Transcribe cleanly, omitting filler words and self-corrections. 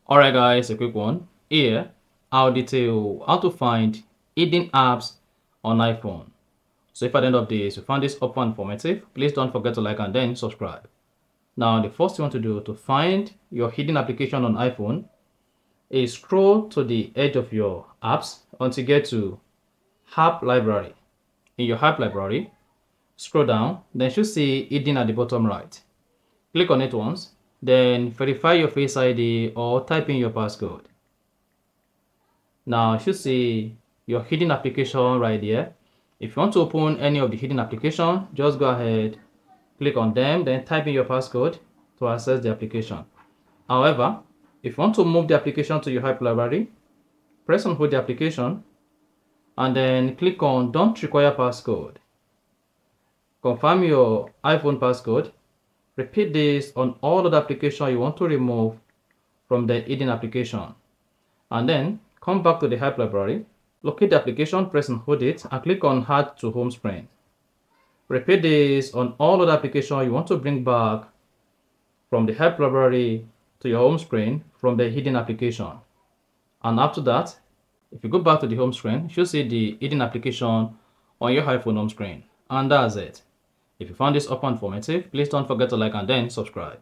Alright guys, a quick one. Here, I'll detail how to find hidden apps on iPhone. So if at the end of this you found this helpful and informative, please don't forget to like and then subscribe. Now the first thing you want to do to find your hidden application on iPhone is scroll to the edge of your apps until you get to App Library. In your App Library, scroll down, then you should see hidden at the bottom right. Click on it once, then verify your Face ID or type in your passcode. Now you should see your hidden application right there. If you want to open any of the hidden application, just go ahead, click on them, then type in your passcode to access the application. However, if you want to move the application to your App Library, press on hold the application and then click on don't require passcode. Confirm your iPhone passcode. Repeat this on all other applications you want to remove from the hidden application. And then come back to the App Library, locate the application, press and hold it, and click on Add to Home Screen. Repeat this on all other applications you want to bring back from the App Library to your home screen from the hidden application. And after that, if you go back to the home screen, you should see the hidden application on your iPhone home screen. And that's it. If you found this helpful and informative, please don't forget to like and then subscribe.